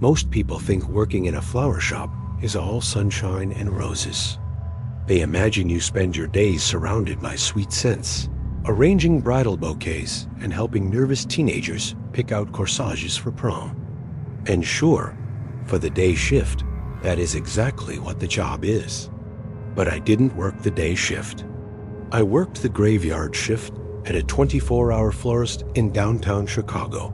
Most people think working in a flower shop is all sunshine and roses. They imagine you spend your days surrounded by sweet scents, arranging bridal bouquets and helping nervous teenagers pick out corsages for prom. And sure, for the day shift, that is exactly what the job is. But I didn't work the day shift. I worked the graveyard shift at a 24-hour florist in downtown Chicago.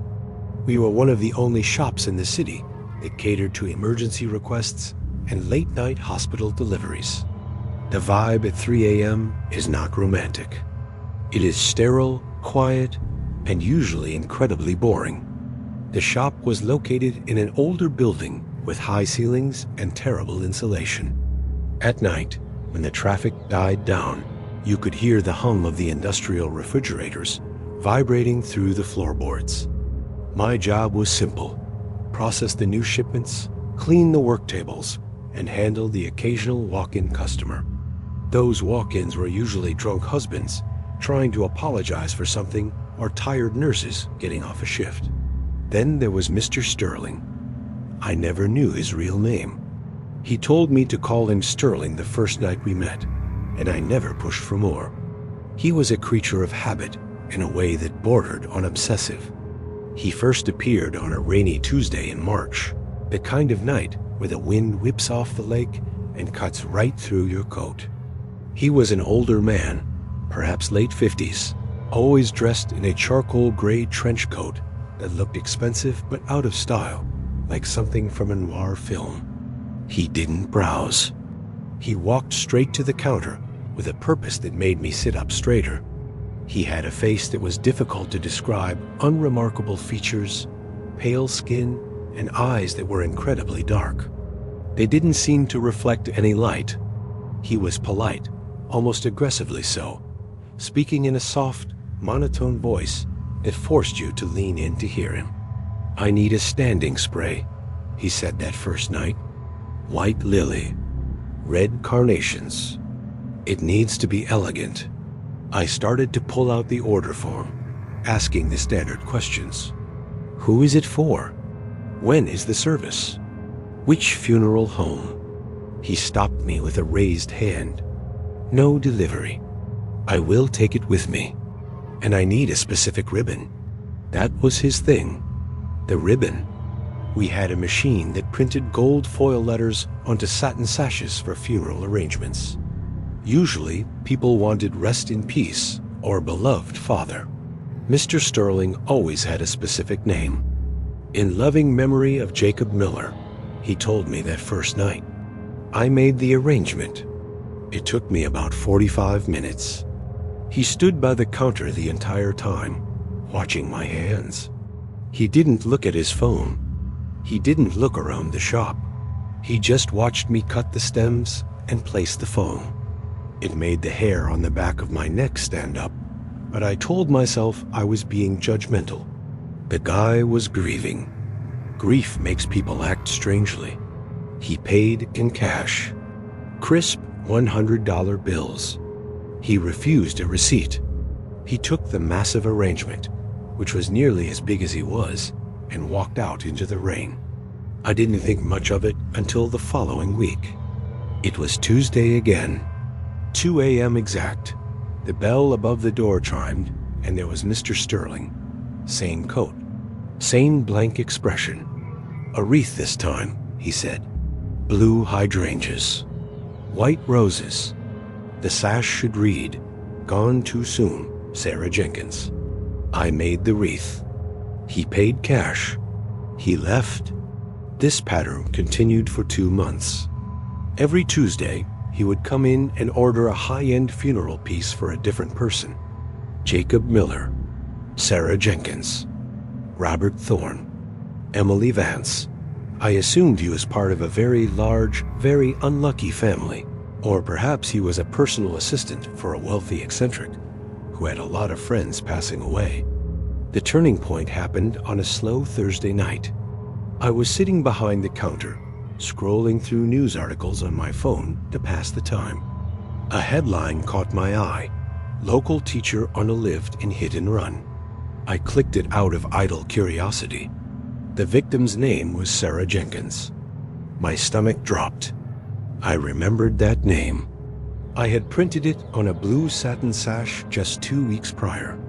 We were one of the only shops in the city that catered to emergency requests and late-night hospital deliveries. The vibe at 3 a.m. is not romantic. It is sterile, quiet, and usually incredibly boring. The shop was located in an older building with high ceilings and terrible insulation. At night, when the traffic died down, you could hear the hum of the industrial refrigerators vibrating through the floorboards. My job was simple: process the new shipments, clean the work tables, and handle the occasional walk-in customer. Those walk-ins were usually drunk husbands trying to apologize for something or tired nurses getting off a shift. Then there was Mr. Sterling. I never knew his real name. He told me to call him Sterling the first night we met, and I never pushed for more. He was a creature of habit in a way that bordered on obsessive. He first appeared on a rainy Tuesday in March, the kind of night where the wind whips off the lake and cuts right through your coat. He was an older man, perhaps late 50s, always dressed in a charcoal gray trench coat that looked expensive but out of style, like something from a noir film. He didn't browse. He walked straight to the counter with a purpose that made me sit up straighter. He had a face that was difficult to describe, unremarkable features, pale skin, and eyes that were incredibly dark. They didn't seem to reflect any light. He was polite, almost aggressively so, speaking in a soft, monotone voice that forced you to lean in to hear him. "I need a standing spray," he said that first night. "White lily, red carnations. It needs to be elegant." I started to pull out the order form, asking the standard questions. Who is it for? When is the service? Which funeral home? He stopped me with a raised hand. "No delivery. I will take it with me. And I need a specific ribbon." That was his thing. The ribbon. We had a machine that printed gold foil letters onto satin sashes for funeral arrangements. Usually, people wanted "Rest in Peace" or "Beloved Father." Mr. Sterling always had a specific name. "In loving memory of Jacob Miller," he told me that first night. I made the arrangement. It took me about 45 minutes. He stood by the counter the entire time, watching my hands. He didn't look at his phone. He didn't look around the shop. He just watched me cut the stems and place the foam. It made the hair on the back of my neck stand up, but I told myself I was being judgmental. The guy was grieving. Grief makes people act strangely. He paid in cash. Crisp $100 bills. He refused a receipt. He took the massive arrangement, which was nearly as big as he was, and walked out into the rain. I didn't think much of it until the following week. It was Tuesday again. 2 a.m. exact. The bell above the door chimed, and there was Mr. Sterling. Same coat. Same blank expression. "A wreath this time," he said. "Blue hydrangeas. White roses. The sash should read, 'Gone too soon, Sarah Jenkins.'" I made the wreath. He paid cash. He left. This pattern continued for 2 months. Every Tuesday, he would come in and order a high-end funeral piece for a different person. Jacob Miller, Sarah Jenkins, Robert Thorne, Emily Vance. I assumed he was part of a very large, very unlucky family, or perhaps he was a personal assistant for a wealthy eccentric who had a lot of friends passing away. The turning point happened on a slow Thursday night. I was sitting behind the counter, scrolling through news articles on my phone to pass the time. A headline caught my eye: "Local teacher on a lift in hit and run." I clicked it out of idle curiosity. The victim's name was Sarah Jenkins. My stomach dropped. I remembered that name. I had printed it on a blue satin sash just 2 weeks prior.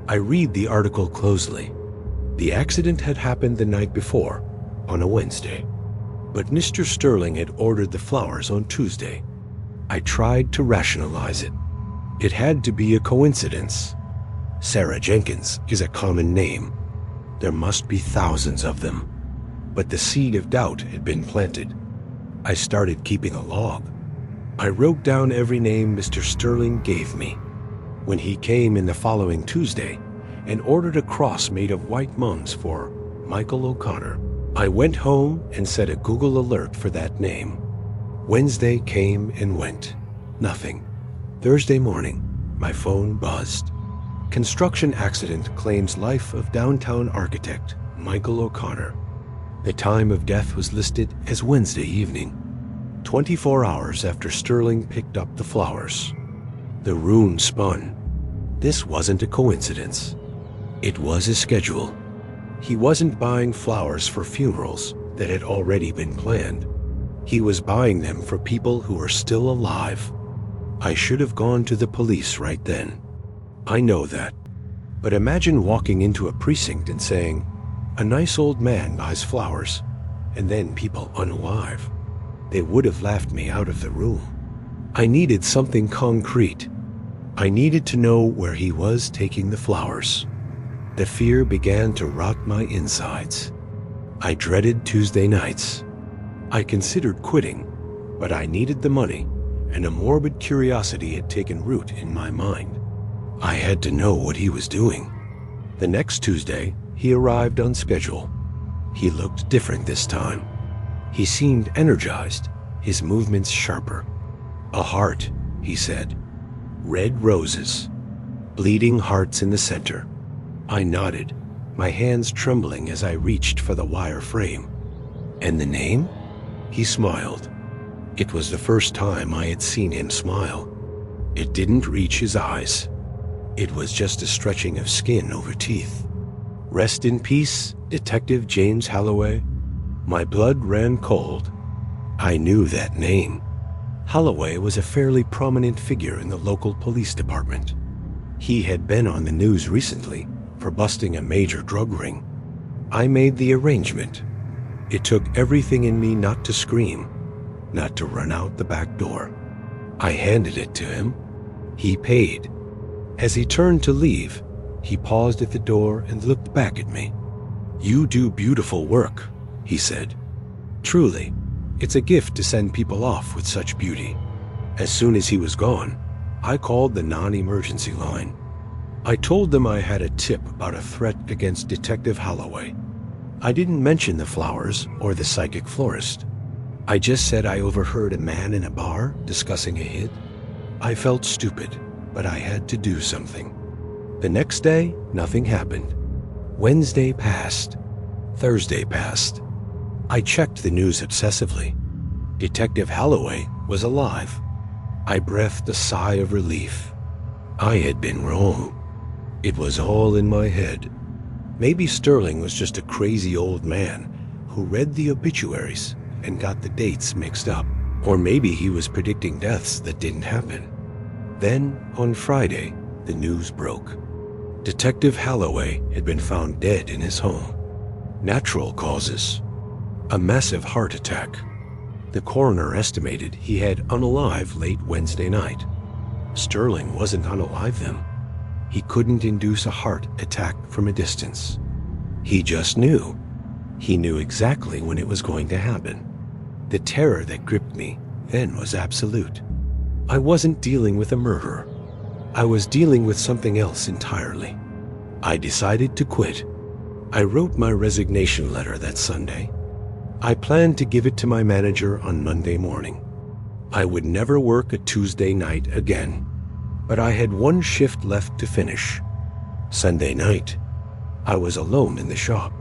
I read the article closely. The accident had happened the night before, on a Wednesday. But Mr. Sterling had ordered the flowers on Tuesday. I tried to rationalize it. It had to be a coincidence. Sarah Jenkins is a common name. There must be thousands of them. But the seed of doubt had been planted. I started keeping a log. I wrote down every name Mr. Sterling gave me. When he came in the following Tuesday and ordered a cross made of white mums for Michael O'Connor, I went home and set a Google alert for that name. Wednesday came and went. Nothing. Thursday morning, my phone buzzed. Construction accident claims life of downtown architect Michael O'Connor. The time of death was listed as Wednesday evening, 24 hours after Sterling picked up the flowers. The rune spun. This wasn't a coincidence. It was a schedule. He wasn't buying flowers for funerals that had already been planned. He was buying them for people who were still alive. I should have gone to the police right then. I know that. But imagine walking into a precinct and saying, "A nice old man buys flowers," and then people unalive. They would have laughed me out of the room. I needed something concrete. I needed to know where he was taking the flowers. The fear began to rot my insides. I dreaded Tuesday nights. I considered quitting, but I needed the money, and a morbid curiosity had taken root in my mind. I had to know what he was doing. The next Tuesday, he arrived on schedule. He looked different this time. He seemed energized, his movements sharper. "A heart," he said. "Red roses. Bleeding hearts in the center." I nodded, my hands trembling as I reached for the wire frame. "And the name?" He smiled. It was the first time I had seen him smile. It didn't reach his eyes. It was just a stretching of skin over teeth. "Rest in peace, Detective James Halloway." My blood ran cold. I knew that name. Halloway was a fairly prominent figure in the local police department. He had been on the news recently for busting a major drug ring. I made the arrangement. It took everything in me not to scream, not to run out the back door. I handed it to him. He paid. As he turned to leave, he paused at the door and looked back at me. "You do beautiful work," he said. "Truly, it's a gift to send people off with such beauty." As soon as he was gone, I called the non-emergency line. I told them I had a tip about a threat against Detective Halloway. I didn't mention the flowers or the psychic florist. I just said I overheard a man in a bar discussing a hit. I felt stupid, but I had to do something. The next day, nothing happened. Wednesday passed. Thursday passed. I checked the news obsessively. Detective Halloway was alive. I breathed a sigh of relief. I had been wrong. It was all in my head. Maybe Sterling was just a crazy old man who read the obituaries and got the dates mixed up. Or maybe he was predicting deaths that didn't happen. Then, on Friday, the news broke. Detective Halloway had been found dead in his home. Natural causes. A massive heart attack. The coroner estimated he had unalive late Wednesday night. Sterling wasn't unalive then. He couldn't induce a heart attack from a distance. He just knew. He knew exactly when it was going to happen. The terror that gripped me then was absolute. I wasn't dealing with a murderer. I was dealing with something else entirely. I decided to quit. I wrote my resignation letter that Sunday. I planned to give it to my manager on Monday morning. I would never work a Tuesday night again. But I had one shift left to finish. Sunday night, I was alone in the shop.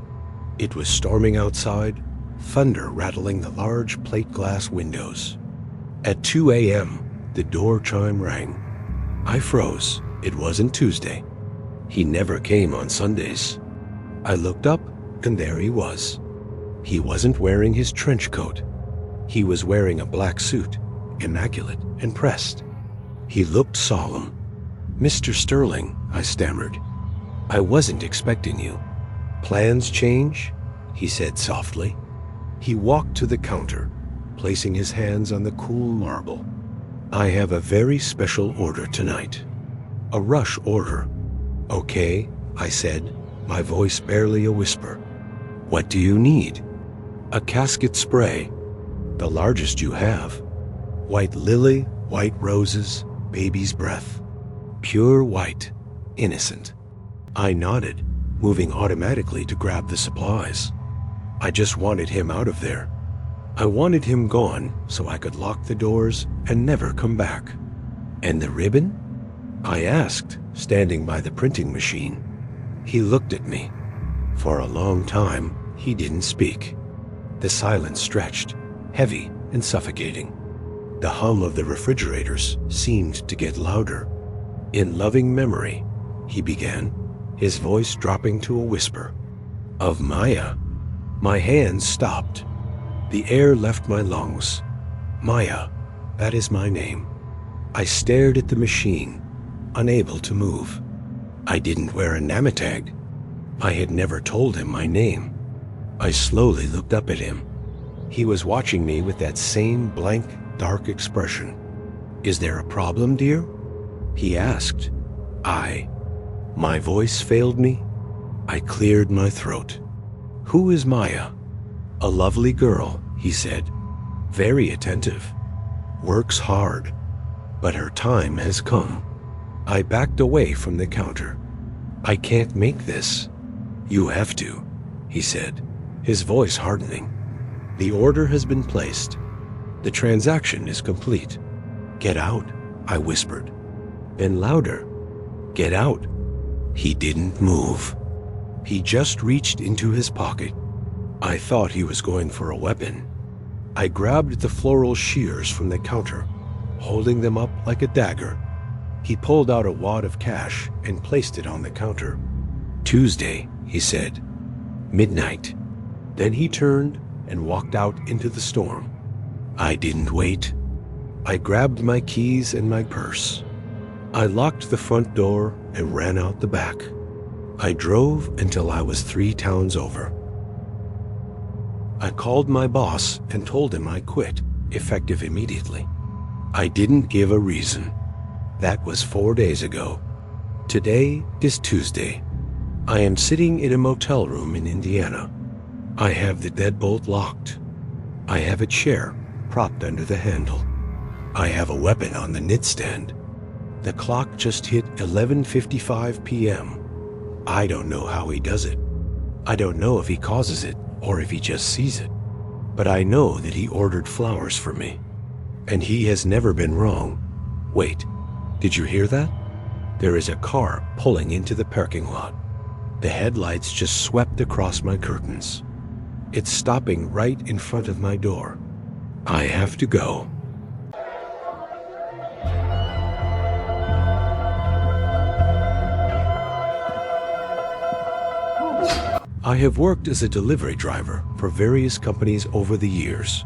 It was storming outside, thunder rattling the large plate glass windows. At 2 a.m., the door chime rang. I froze. It wasn't Tuesday. He never came on Sundays. I looked up And there he was. He wasn't wearing his trench coat. He was wearing a black suit, immaculate and pressed. He looked solemn. "Mr. Sterling," I stammered. "I wasn't expecting you." "Plans change?" he said softly. He walked to the counter, placing his hands on the cool marble. "I have a very special order tonight. A rush order." "Okay," I said, my voice barely a whisper. "What do you need?" "A casket spray. The largest you have. White lily, white roses, baby's breath. Pure white, innocent." I nodded, moving automatically to grab the supplies. I just wanted him out of there. I wanted him gone so I could lock the doors and never come back. "And the ribbon?" I asked, standing by the printing machine. He looked at me. For a long time, he didn't speak. The silence stretched, heavy and suffocating. The hum of the refrigerators seemed to get louder. "In loving memory," he began, his voice dropping to a whisper, "of Maya." My hands stopped. The air left my lungs. Maya, that is my name. I stared at the machine, unable to move. I didn't wear a name tag. I had never told him my name. I slowly looked up at him. He was watching me with that same blank, dark expression. "Is there a problem, dear?" he asked. My voice failed me. I cleared my throat. "Who is Maya?" "A lovely girl," he said. "Very attentive. Works hard. But her time has come." I backed away from the counter. "I can't make this." "You have to," he said, his voice hardening. "The order has been placed. The transaction is complete. Get out," I whispered. Then louder, "Get out." He didn't move. He just reached into his pocket. I thought he was going for a weapon. I grabbed the floral shears from the counter, holding them up like a dagger. He pulled out a wad of cash and placed it on the counter. "Tuesday," he said. "Midnight." Then he turned and walked out into the storm. I didn't wait. I grabbed my keys and my purse. I locked the front door and ran out the back. I drove until I was 3 towns over. I called my boss and told him I quit, effective immediately. I didn't give a reason. That was 4 days ago. Today is Tuesday. I am sitting in a motel room in Indiana. I have the deadbolt locked. I have a chair propped under the handle. I have a weapon on the knitstand. The clock just hit 11:55 p.m. I don't know how he does it. I don't know if he causes it or if he just sees it. But I know that he ordered flowers for me. And he has never been wrong. Wait, did you hear that? There is a car pulling into the parking lot. The headlights just swept across my curtains. It's stopping right in front of my door. I have to go. I have worked as a delivery driver for various companies over the years.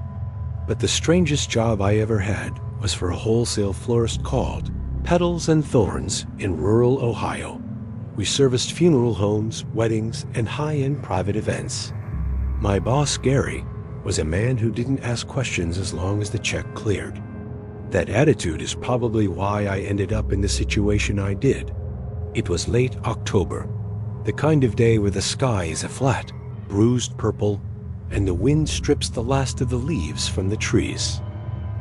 But the strangest job I ever had was for a wholesale florist called Petals and Thorns in rural Ohio. We serviced funeral homes, weddings, and high-end private events. My boss, Gary, was a man who didn't ask questions as long as the check cleared. That attitude is probably why I ended up in the situation I did. It was late October, the kind of day where the sky is a flat, bruised purple, and the wind strips the last of the leaves from the trees.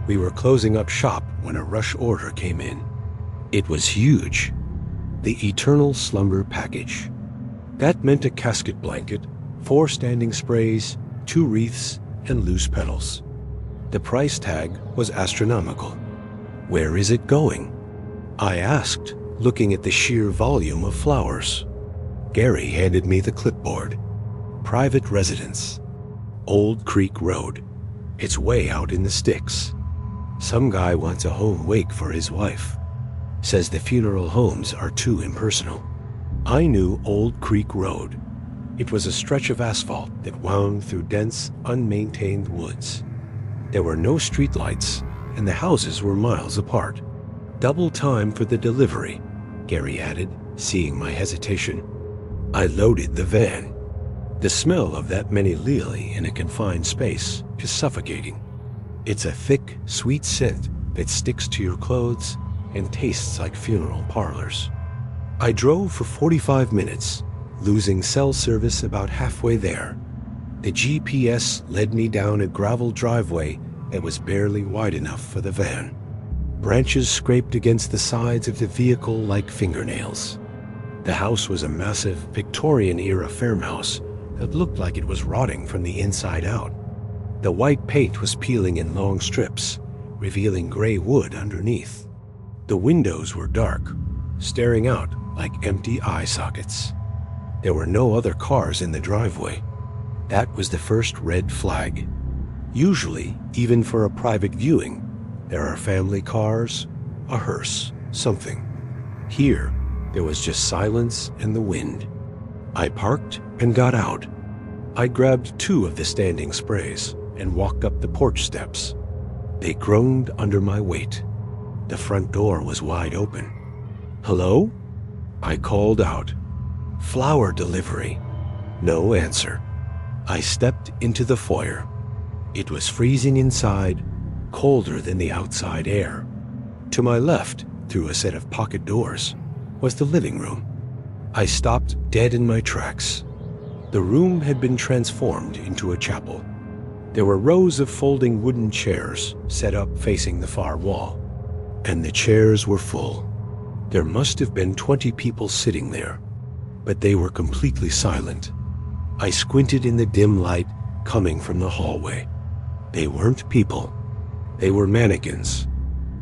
We were closing up shop when a rush order came in. It was huge. The Eternal Slumber package. That meant a casket blanket, 4 standing sprays, 2 wreaths, and loose petals. The price tag was astronomical. "Where is it going?" I asked, looking at the sheer volume of flowers. Gary handed me the clipboard. Private residence. Old Creek Road. It's way out in the sticks. Some guy wants a home wake for his wife. Says the funeral homes are too impersonal. I knew Old Creek Road. It was a stretch of asphalt that wound through dense, unmaintained woods. There were no streetlights, and the houses were miles apart. "Double time for the delivery," Gary added, seeing my hesitation. I loaded the van. The smell of that many lili in a confined space is suffocating. It's a thick, sweet scent that sticks to your clothes and tastes like funeral parlors. I drove for 45 minutes, losing cell service about halfway there. The GPS led me down a gravel driveway that was barely wide enough for the van. Branches scraped against the sides of the vehicle like fingernails. The house was a massive Victorian-era farmhouse that looked like it was rotting from the inside out. The white paint was peeling in long strips, revealing gray wood underneath. The windows were dark, staring out like empty eye sockets. There were no other cars in the driveway. That was the first red flag. Usually, even for a private viewing, there are family cars, a hearse, something. Here, there was just silence and the wind. I parked and got out. I grabbed 2 of the standing sprays and walked up the porch steps. They groaned under my weight. The front door was wide open. "Hello?" I called out. "Flower delivery." No answer. I stepped into the foyer. It was freezing inside, colder than the outside air. To my left, through a set of pocket doors, was the living room. I stopped dead in my tracks. The room had been transformed into a chapel. There were rows of folding wooden chairs set up facing the far wall, and the chairs were full. There must have been 20 people sitting there, but they were completely silent. I squinted in the dim light coming from the hallway. They weren't people. They were mannequins.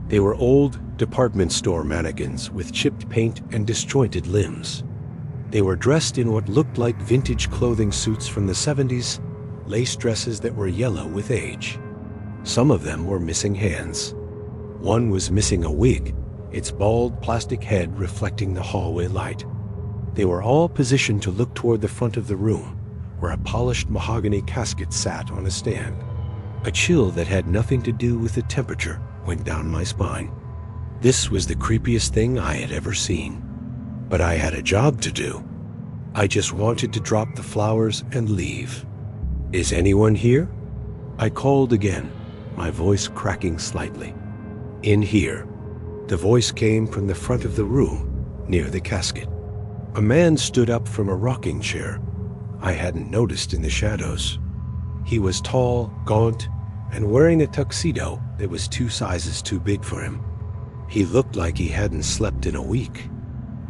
They were old department store mannequins with chipped paint and disjointed limbs. They were dressed in what looked like vintage clothing suits from the 70s, lace dresses that were yellow with age. Some of them were missing hands. One was missing a wig, its bald plastic head reflecting the hallway light. They were all positioned to look toward the front of the room, where a polished mahogany casket sat on a stand. A chill that had nothing to do with the temperature went down my spine. This was the creepiest thing I had ever seen. But I had a job to do. I just wanted to drop the flowers and leave. "Is anyone here?" I called again, my voice cracking slightly. "In here." The voice came from the front of the room, near the casket. A man stood up from a rocking chair I hadn't noticed in the shadows. He was tall, gaunt, and wearing a tuxedo that was 2 sizes too big for him. He looked like he hadn't slept in a week.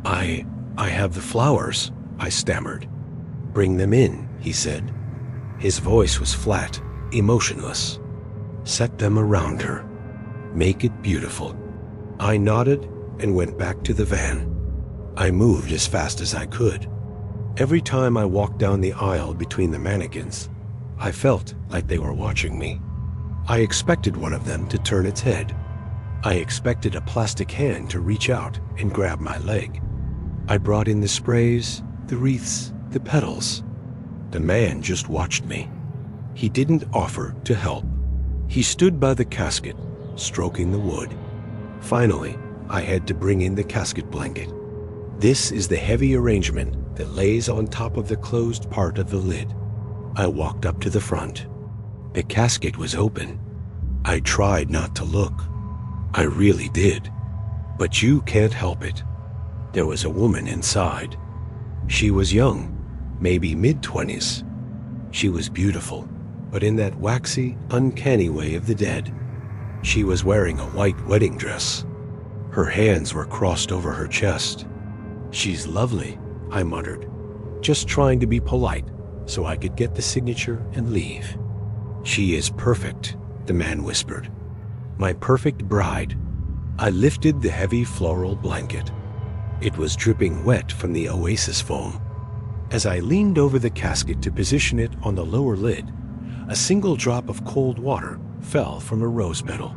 I have the flowers," I stammered. "Bring them in," he said. His voice was flat, emotionless. "Set them around her. Make it beautiful." I nodded and went back to the van. I moved as fast as I could. Every time I walked down the aisle between the mannequins, I felt like they were watching me. I expected one of them to turn its head. I expected a plastic hand to reach out and grab my leg. I brought in the sprays, the wreaths, the petals. The man just watched me. He didn't offer to help. He stood by the casket, stroking the wood. Finally, I had to bring in the casket blanket. This is the heavy arrangement that lays on top of the closed part of the lid. I walked up to the front. The casket was open. I tried not to look. I really did. But you can't help it. There was a woman inside. She was young, maybe mid-20s. She was beautiful, but in that waxy, uncanny way of the dead. She was wearing a white wedding dress. Her hands were crossed over her chest. "She's lovely," I muttered, just trying to be polite so I could get the signature and leave. "She is perfect," the man whispered. "My perfect bride." I lifted the heavy floral blanket. It was dripping wet from the oasis foam. As I leaned over the casket to position it on the lower lid, a single drop of cold water fell from a rose petal.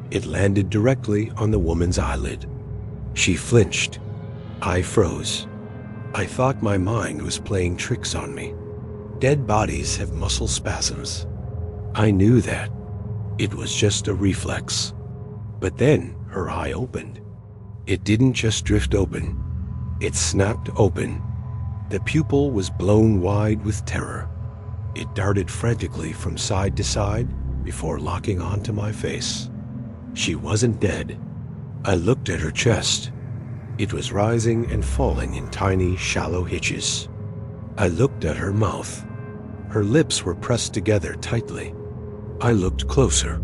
It landed directly on the woman's eyelid. She flinched. I froze. I thought my mind was playing tricks on me. Dead bodies have muscle spasms. I knew that. It was just a reflex. But then her eye opened. It didn't just drift open. It snapped open. The pupil was blown wide with terror. It darted frantically from side to side before locking onto my face. She wasn't dead. I looked at her chest. It was rising and falling in tiny, shallow hitches. I looked at her mouth. Her lips were pressed together tightly. I looked closer.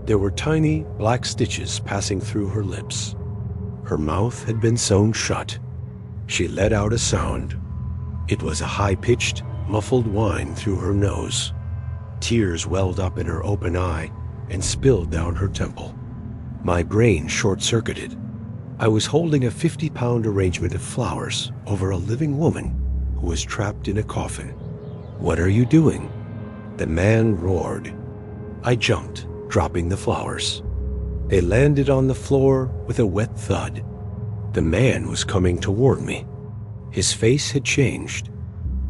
There were tiny, black stitches passing through her lips. Her mouth had been sewn shut. She let out a sound. It was a high-pitched, muffled whine through her nose. Tears welled up in her open eye and spilled down her temple. My brain short-circuited. I was holding a 50-pound arrangement of flowers over a living woman who was trapped in a coffin. "What are you doing?" The man roared. I jumped, dropping the flowers. They landed on the floor with a wet thud. The man was coming toward me. His face had changed.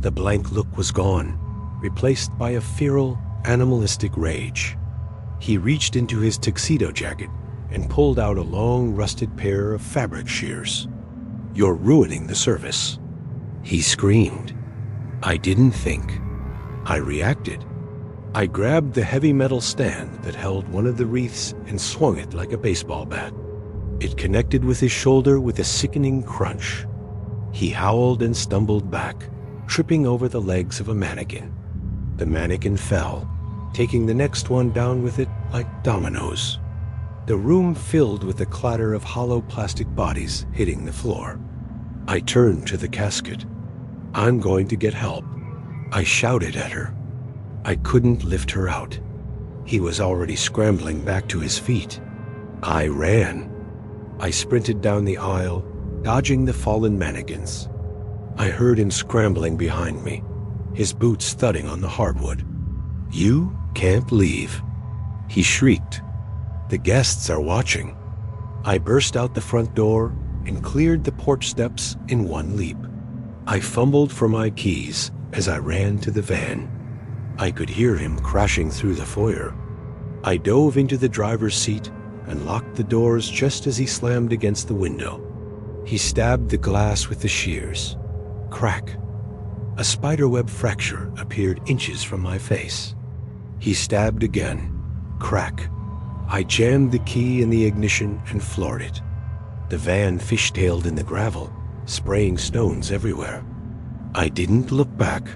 The blank look was gone, replaced by a feral, animalistic rage. He reached into his tuxedo jacket and pulled out a long, rusted pair of fabric shears. "You're ruining the service." He screamed. I didn't think. I reacted. I grabbed the heavy metal stand that held one of the wreaths and swung it like a baseball bat. It connected with his shoulder with a sickening crunch. He howled and stumbled back, tripping over the legs of a mannequin. The mannequin fell, taking the next one down with it like dominoes. The room filled with the clatter of hollow plastic bodies hitting the floor. I turned to the casket. "I'm going to get help." I shouted at her. I couldn't lift her out. He was already scrambling back to his feet. I ran. I sprinted down the aisle, dodging the fallen mannequins. I heard him scrambling behind me, his boots thudding on the hardwood. "You can't leave," he shrieked. "The guests are watching." I burst out the front door and cleared the porch steps in one leap. I fumbled for my keys as I ran to the van. I could hear him crashing through the foyer. I dove into the driver's seat and locked the doors just as he slammed against the window. He stabbed the glass with the shears. Crack. A spiderweb fracture appeared inches from my face. He stabbed again. Crack. I jammed the key in the ignition and floored it. The van fishtailed in the gravel, spraying stones everywhere. I didn't look back.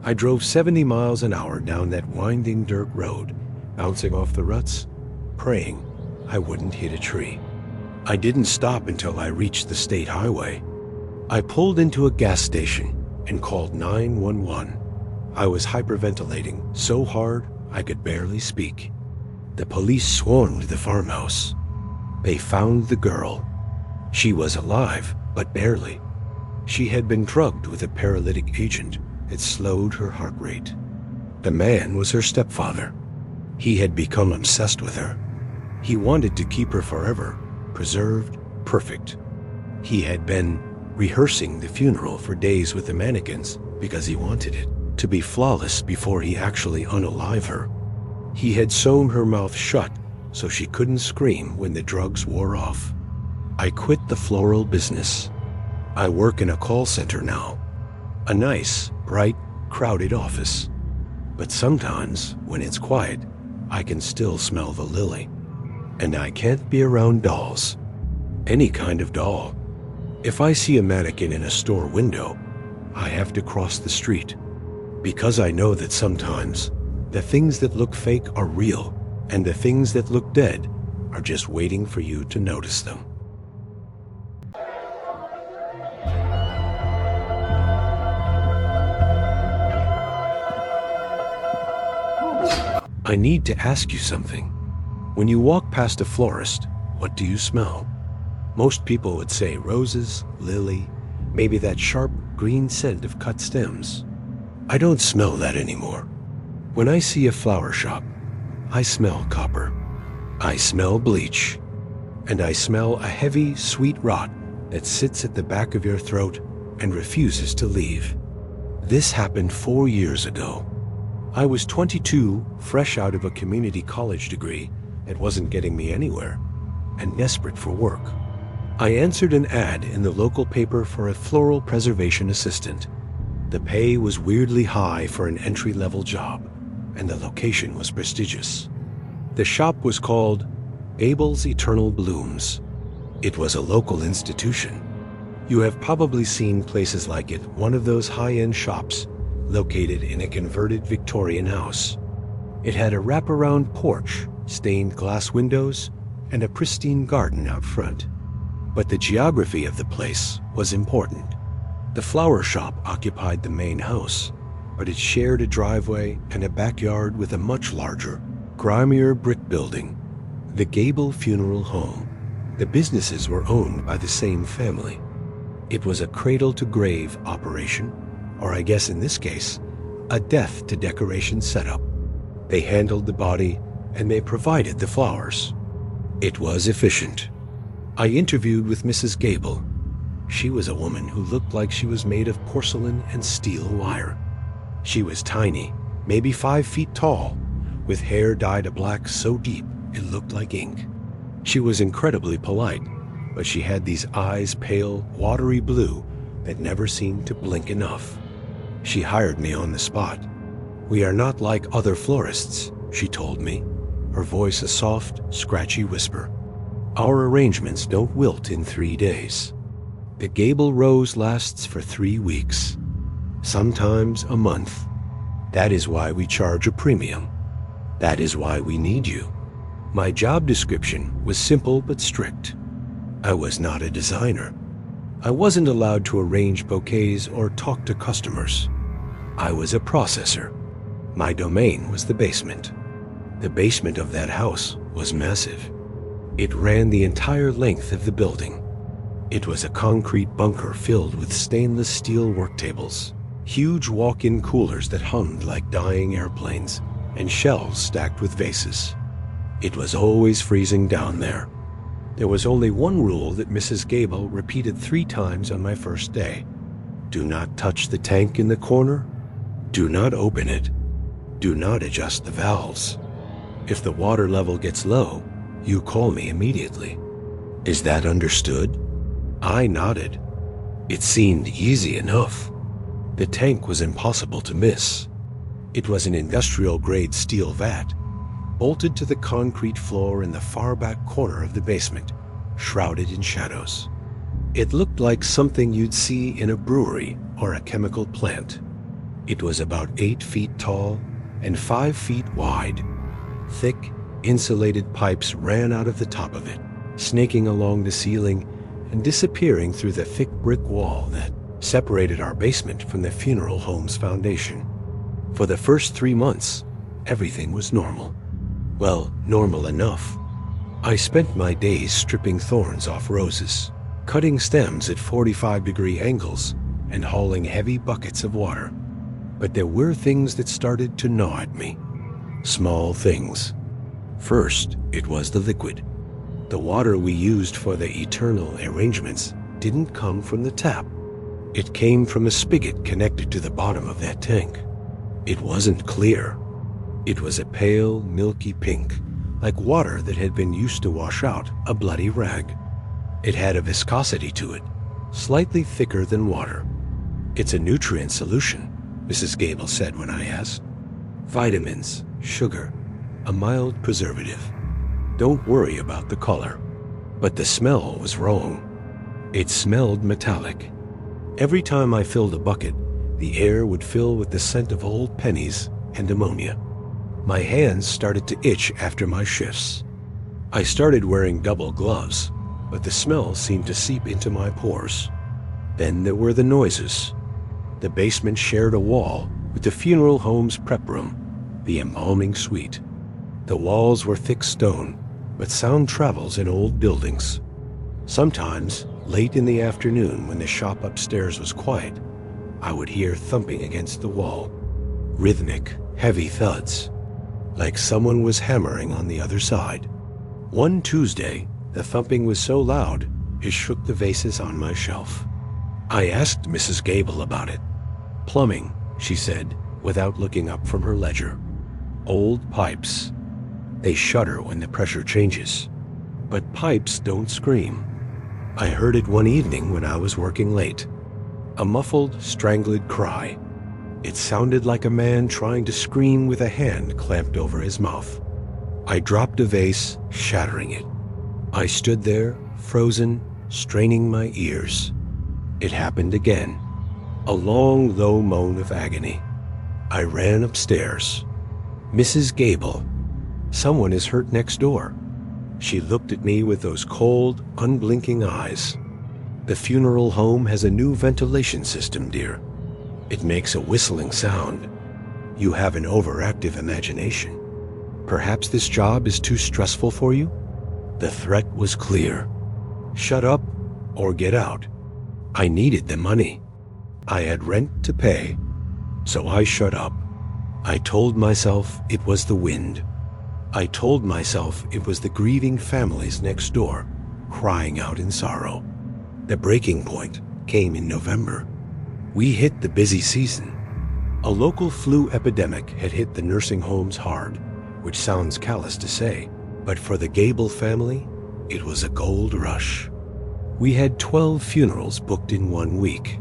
I drove 70 miles an hour down that winding dirt road, bouncing off the ruts, praying I wouldn't hit a tree. I didn't stop until I reached the state highway. I pulled into a gas station and called 911. I was hyperventilating so hard I could barely speak. The police swarmed the farmhouse. They found the girl. She was alive, but barely. She had been drugged with a paralytic agent that slowed her heart rate. The man was her stepfather. He had become obsessed with her. He wanted to keep her forever, preserved, perfect. He had been rehearsing the funeral for days with the mannequins because he wanted it to be flawless before he actually unalive her. He had sewn her mouth shut so she couldn't scream when the drugs wore off. I quit the floral business. I work in a call center now. A nice, bright, crowded office. But sometimes, when it's quiet, I can still smell the lily. And I can't be around dolls. Any kind of doll. If I see a mannequin in a store window, I have to cross the street. Because I know that sometimes the things that look fake are real, and the things that look dead are just waiting for you to notice them. I need to ask you something. When you walk past a florist, what do you smell? Most people would say roses, lily, maybe that sharp green scent of cut stems. I don't smell that anymore. When I see a flower shop, I smell copper. I smell bleach. And I smell a heavy, sweet rot that sits at the back of your throat and refuses to leave. This happened 4 years ago. I was 22, fresh out of a community college degree that wasn't getting me anywhere, and desperate for work. I answered an ad in the local paper for a floral preservation assistant. The pay was weirdly high for an entry-level job, and the location was prestigious. The shop was called Abel's Eternal Blooms. It was a local institution. You have probably seen places like it, one of those high-end shops located in a converted Victorian house. It had a wraparound porch, stained glass windows, and a pristine garden out front. But the geography of the place was important. The flower shop occupied the main house, but it shared a driveway and a backyard with a much larger, grimier brick building, the Gable Funeral Home. The businesses were owned by the same family. It was a cradle-to-grave operation, or I guess in this case, a death-to-decoration setup. They handled the body, and they provided the flowers. It was efficient. I interviewed with Mrs. Gable. She was a woman who looked like she was made of porcelain and steel wire. She was tiny, maybe 5 feet tall, with hair dyed a black so deep it looked like ink. She was incredibly polite, but she had these eyes pale, watery blue that never seemed to blink enough. She hired me on the spot. "We are not like other florists," she told me, her voice a soft, scratchy whisper. "Our arrangements don't wilt in 3 days. The Gable rose lasts for 3 weeks, sometimes a month. That is why we charge a premium. That is why we need you." My job description was simple but strict. I was not a designer. I wasn't allowed to arrange bouquets or talk to customers. I was a processor. My domain was the basement. The basement of that house was massive. It ran the entire length of the building. It was a concrete bunker filled with stainless steel work tables, huge walk-in coolers that hummed like dying airplanes, and shelves stacked with vases. It was always freezing down there. There was only one rule that Mrs. Gable repeated 3 times on my first day. Do not touch the tank in the corner. Do not open it. Do not adjust the valves. If the water level gets low, you call me immediately. Is that understood? I nodded. It seemed easy enough. The tank was impossible to miss. It was an industrial-grade steel vat, bolted to the concrete floor in the far back corner of the basement, shrouded in shadows. It looked like something you'd see in a brewery or a chemical plant. It was about 8 feet tall and 5 feet wide. Thick, insulated pipes ran out of the top of it, snaking along the ceiling and disappearing through the thick brick wall that separated our basement from the funeral home's foundation. For the first 3 months, everything was normal. Well, normal enough. I spent my days stripping thorns off roses, cutting stems at 45-degree angles, and hauling heavy buckets of water. But there were things that started to gnaw at me. Small things. First, it was the liquid. The water we used for the eternal arrangements didn't come from the tap. It came from a spigot connected to the bottom of that tank. It wasn't clear. It was a pale, milky pink, like water that had been used to wash out a bloody rag. It had a viscosity to it, slightly thicker than water. "It's a nutrient solution," Mrs. Gable said when I asked. "Vitamins, sugar, a mild preservative. Don't worry about the color." But the smell was wrong. It smelled metallic. Every time I filled a bucket, the air would fill with the scent of old pennies and ammonia. My hands started to itch after my shifts. I started wearing double gloves, but the smell seemed to seep into my pores. Then there were the noises. The basement shared a wall with the funeral home's prep room, the embalming suite. The walls were thick stone, but sound travels in old buildings. Sometimes, late in the afternoon when the shop upstairs was quiet, I would hear thumping against the wall. Rhythmic, heavy thuds, like someone was hammering on the other side. One Tuesday, the thumping was so loud, it shook the vases on my shelf. I asked Mrs. Gable about it. Plumbing, she said, without looking up from her ledger. Old pipes. They shudder when the pressure changes. But pipes don't scream. I heard it one evening when I was working late. A muffled, strangled cry. It sounded like a man trying to scream with a hand clamped over his mouth. I dropped a vase, shattering it. I stood there, frozen, straining my ears. It happened again. A long, low moan of agony. I ran upstairs. Mrs. Gable. Someone is hurt next door. She looked at me with those cold, unblinking eyes. The funeral home has a new ventilation system, dear. It makes a whistling sound. You have an overactive imagination. Perhaps this job is too stressful for you? The threat was clear. Shut up or get out. I needed the money. I had rent to pay. So I shut up. I told myself it was the wind. I told myself it was the grieving families next door, crying out in sorrow. The breaking point came in November. We hit the busy season. A local flu epidemic had hit the nursing homes hard, which sounds callous to say, but for the Gable family, it was a gold rush. We had 12 funerals booked in 1 week.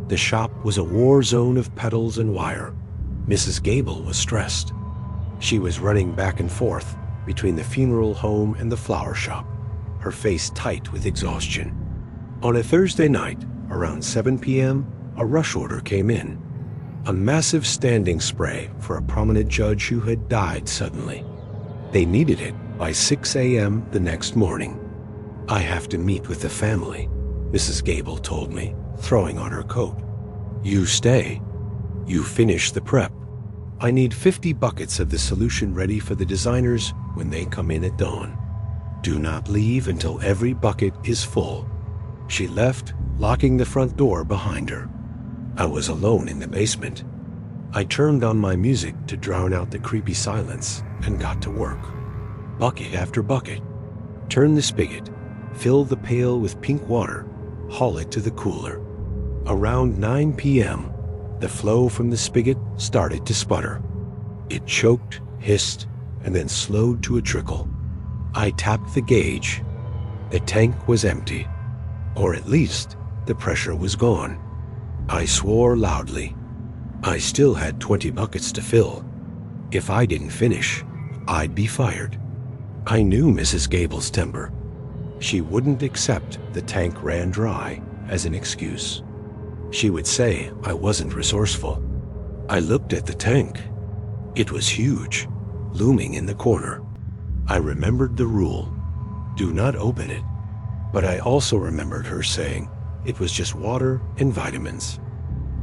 The shop was a war zone of petals and wire. Mrs. Gable was stressed. She was running back and forth between the funeral home and the flower shop, her face tight with exhaustion. On a Thursday night, around 7 p.m., a rush order came in. A massive standing spray for a prominent judge who had died suddenly. They needed it by 6 a.m. the next morning. I have to meet with the family, Mrs. Gable told me, throwing on her coat. You stay. You finish the prep. I need 50 buckets of the solution ready for the designers when they come in at dawn. Do not leave until every bucket is full. She left, locking the front door behind her. I was alone in the basement. I turned on my music to drown out the creepy silence and got to work. Bucket after bucket. Turn the spigot, fill the pail with pink water, haul it to the cooler. Around 9 p.m., the flow from the spigot started to sputter. It choked, hissed, and then slowed to a trickle. I tapped the gauge. The tank was empty, or at least the pressure was gone. I swore loudly. I still had 20 buckets to fill. If I didn't finish, I'd be fired. I knew Mrs. Gable's temper. She wouldn't accept the tank ran dry as an excuse. She would say I wasn't resourceful. I looked at the tank. It was huge, looming in the corner. I remembered the rule. Do not open it. But I also remembered her saying it was just water and vitamins.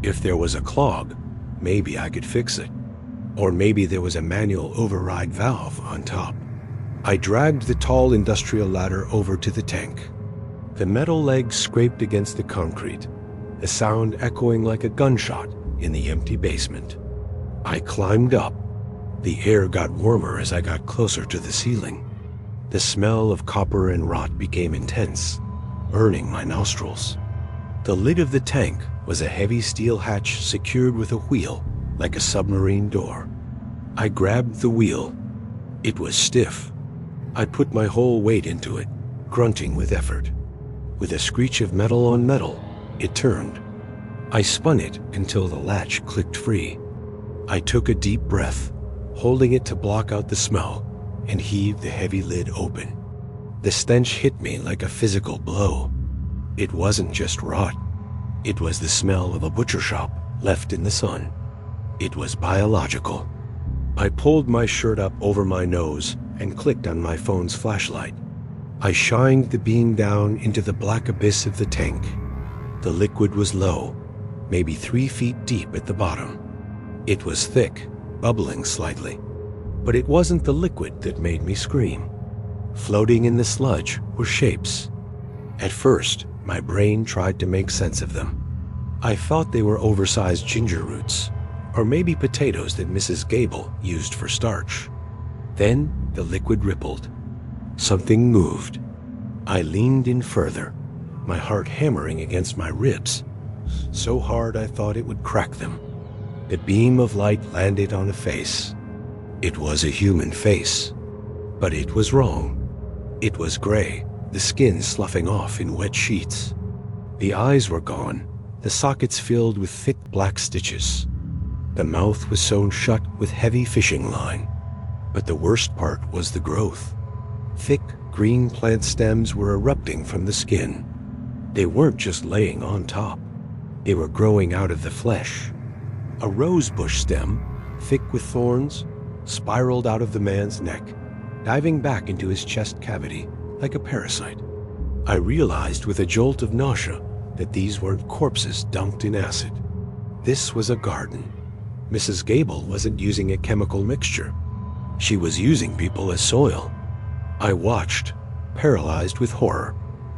If there was a clog, maybe I could fix it. Or maybe there was a manual override valve on top. I dragged the tall industrial ladder over to the tank. The metal legs scraped against the concrete, a sound echoing like a gunshot in the empty basement. I climbed up. The air got warmer as I got closer to the ceiling. The smell of copper and rot became intense, burning my nostrils. The lid of the tank was a heavy steel hatch secured with a wheel, like a submarine door. I grabbed the wheel. It was stiff. I put my whole weight into it, grunting with effort. With a screech of metal on metal, it turned. I spun it until the latch clicked free. I took a deep breath, holding it to block out the smell, and heaved the heavy lid open. The stench hit me like a physical blow. It wasn't just rot. It was the smell of a butcher shop left in the sun. It was biological. I pulled my shirt up over my nose and clicked on my phone's flashlight. I shined the beam down into the black abyss of the tank. The liquid was low, maybe 3 feet deep at the bottom. It was thick, bubbling slightly. But it wasn't the liquid that made me scream. Floating in the sludge were shapes. At first, my brain tried to make sense of them. I thought they were oversized ginger roots, or maybe potatoes that Mrs. Gable used for starch. Then the liquid rippled. Something moved. I leaned in further, my heart hammering against my ribs so hard I thought it would crack them. The beam of light landed on a face. It was a human face, but it was wrong. It was gray, the skin sloughing off in wet sheets. The eyes were gone, the sockets filled with thick black stitches. The mouth was sewn shut with heavy fishing line. But the worst part was the growth. Thick green plant stems were erupting from the skin. They weren't just laying on top. They were growing out of the flesh. A rosebush stem, thick with thorns, spiraled out of the man's neck, diving back into his chest cavity like a parasite. I realized with a jolt of nausea that these weren't corpses dunked in acid. This was a garden. Mrs. Gable wasn't using a chemical mixture. She was using people as soil. I watched, paralyzed with horror,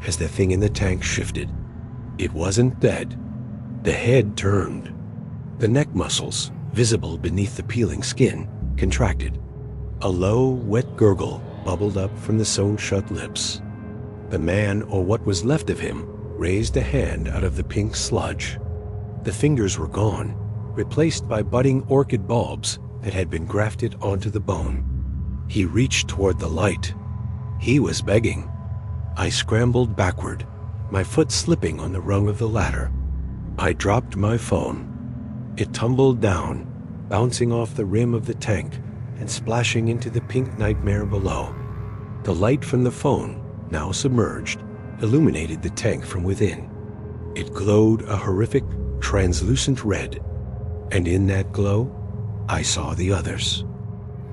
as the thing in the tank shifted. It wasn't dead. The head turned. The neck muscles, visible beneath the peeling skin, contracted. A low, wet gurgle bubbled up from the sewn-shut lips. The man, or what was left of him, raised a hand out of the pink sludge. The fingers were gone, replaced by budding orchid bulbs that had been grafted onto the bone. He reached toward the light. He was begging. I scrambled backward, my foot slipping on the rung of the ladder. I dropped my phone. It tumbled down, bouncing off the rim of the tank and splashing into the pink nightmare below. The light from the phone, now submerged, illuminated the tank from within. It glowed a horrific, translucent red, and in that glow, I saw the others.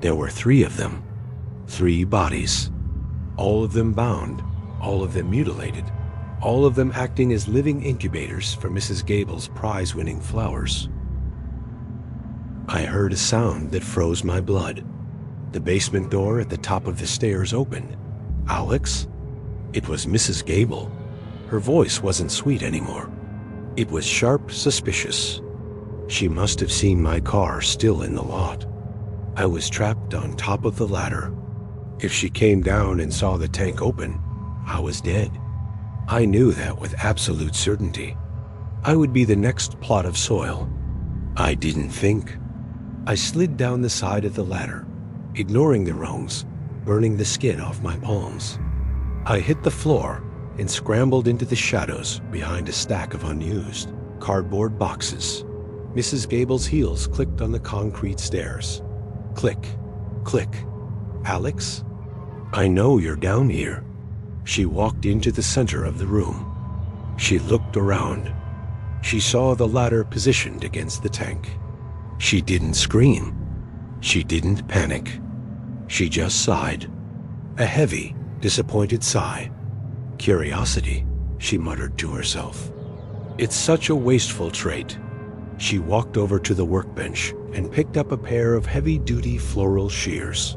There were 3 of them, 3 bodies, all of them bound, all of them mutilated, all of them acting as living incubators for Mrs. Gable's prize-winning flowers. I heard a sound that froze my blood. The basement door at the top of the stairs opened. Alex? It was Mrs. Gable. Her voice wasn't sweet anymore. It was sharp, suspicious. She must have seen my car still in the lot. I was trapped on top of the ladder. If she came down and saw the tank open, I was dead. I knew that with absolute certainty. I would be the next plot of soil. I didn't think. I slid down the side of the ladder, ignoring the rungs, burning the skin off my palms. I hit the floor and scrambled into the shadows behind a stack of unused cardboard boxes. Mrs. Gable's heels clicked on the concrete stairs. Click, click. Alex? I know you're down here. She walked into the center of the room. She looked around. She saw the ladder positioned against the tank. She didn't scream. She didn't panic. She just sighed. A heavy, disappointed sigh. Curiosity, she muttered to herself. It's such a wasteful trait. She walked over to the workbench and picked up a pair of heavy-duty floral shears.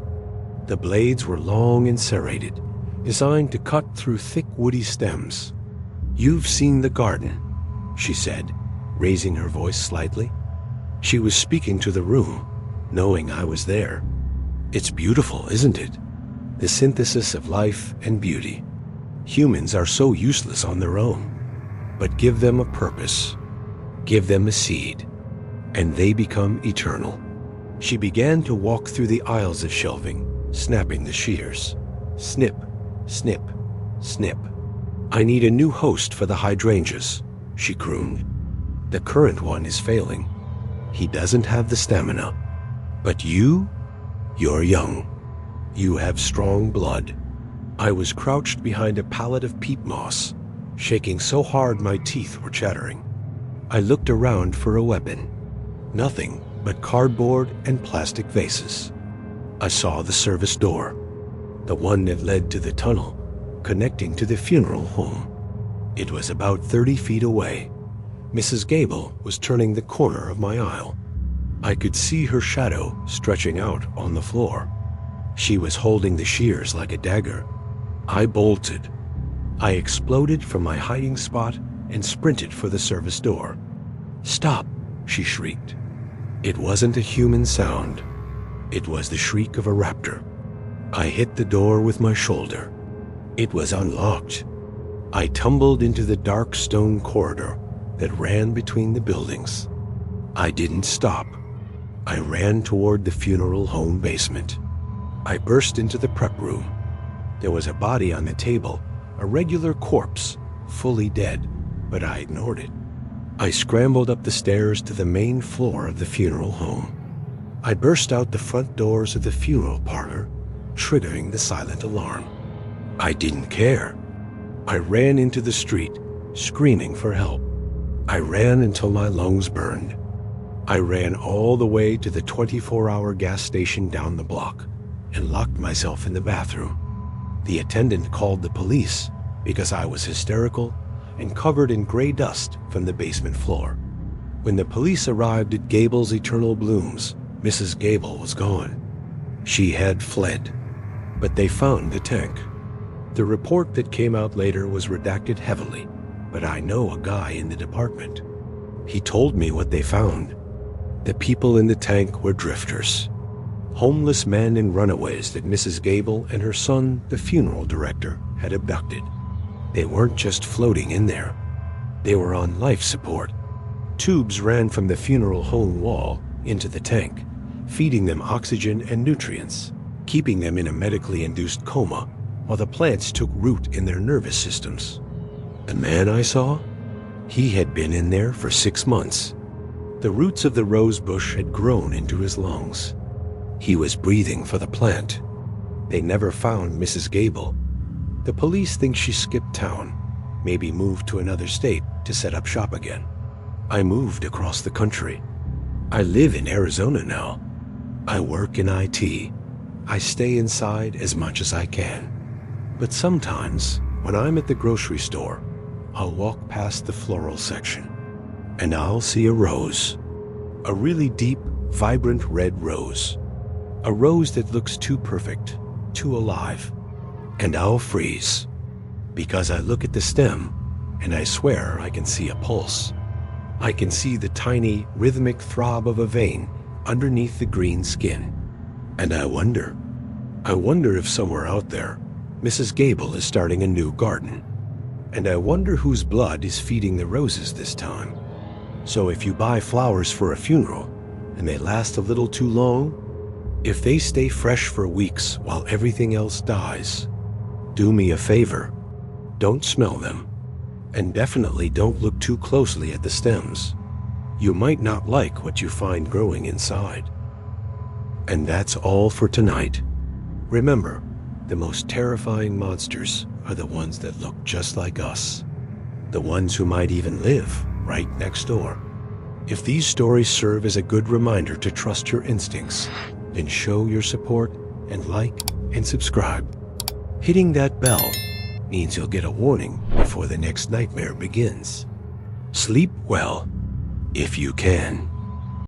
The blades were long and serrated, designed to cut through thick woody stems. You've seen the garden, she said, raising her voice slightly. She was speaking to the room, knowing I was there. It's beautiful, isn't it? The synthesis of life and beauty. Humans are so useless on their own, but give them a purpose. Give them a seed, and they become eternal. She began to walk through the aisles of shelving, snapping the shears. Snip, snip, snip. I need a new host for the hydrangeas, she crooned. The current one is failing. He doesn't have the stamina. But you're young. You have strong blood. I was crouched behind a pallet of peat moss, shaking so hard my teeth were chattering. I looked around for a weapon. Nothing but cardboard and plastic vases. I saw the service door, the one that led to the tunnel, connecting to the funeral home. It was about 30 feet away. Mrs. Gable was turning the corner of my aisle. I could see her shadow stretching out on the floor. She was holding the shears like a dagger. I bolted. I exploded from my hiding spot and sprinted for the service door. Stop, she shrieked. It wasn't a human sound. It was the shriek of a raptor. I hit the door with my shoulder. It was unlocked. I tumbled into the dark stone corridor, that ran between the buildings. I didn't stop. I ran toward the funeral home basement. I burst into the prep room. There was a body on the table, a regular corpse, fully dead, but I ignored it. I scrambled up the stairs to the main floor of the funeral home. I burst out the front doors of the funeral parlor, triggering the silent alarm. I didn't care. I ran into the street, screaming for help. I ran until my lungs burned. I ran all the way to the 24-hour gas station down the block and locked myself in the bathroom. The attendant called the police because I was hysterical and covered in gray dust from the basement floor. When the police arrived at Gable's Eternal Blooms, Mrs. Gable was gone. She had fled, but they found the tank. The report that came out later was redacted heavily, but I know a guy in the department. He told me what they found. The people in the tank were drifters, homeless men and runaways that Mrs. Gable and her son, the funeral director, had abducted. They weren't just floating in there. They were on life support. Tubes ran from the funeral home wall into the tank, feeding them oxygen and nutrients, keeping them in a medically induced coma while the plants took root in their nervous systems. The man I saw? He had been in there for 6 months. The roots of the rose bush had grown into his lungs. He was breathing for the plant. They never found Mrs. Gable. The police think she skipped town, maybe moved to another state to set up shop again. I moved across the country. I live in Arizona now. I work in IT. I stay inside as much as I can. But sometimes, when I'm at the grocery store, I'll walk past the floral section, and I'll see a rose. A really deep, vibrant red rose. A rose that looks too perfect, too alive. And I'll freeze, because I look at the stem, and I swear I can see a pulse. I can see the tiny, rhythmic throb of a vein underneath the green skin. And I wonder if somewhere out there, Mrs. Gable is starting a new garden. And I wonder whose blood is feeding the roses this time. So if you buy flowers for a funeral, and they last a little too long, if they stay fresh for weeks while everything else dies, do me a favor, don't smell them. And definitely don't look too closely at the stems. You might not like what you find growing inside. And that's all for tonight. Remember, the most terrifying monsters are the ones that look just like us. The ones who might even live right next door. If these stories serve as a good reminder to trust your instincts, then show your support and like and subscribe. Hitting that bell means you'll get a warning before the next nightmare begins. Sleep well, if you can.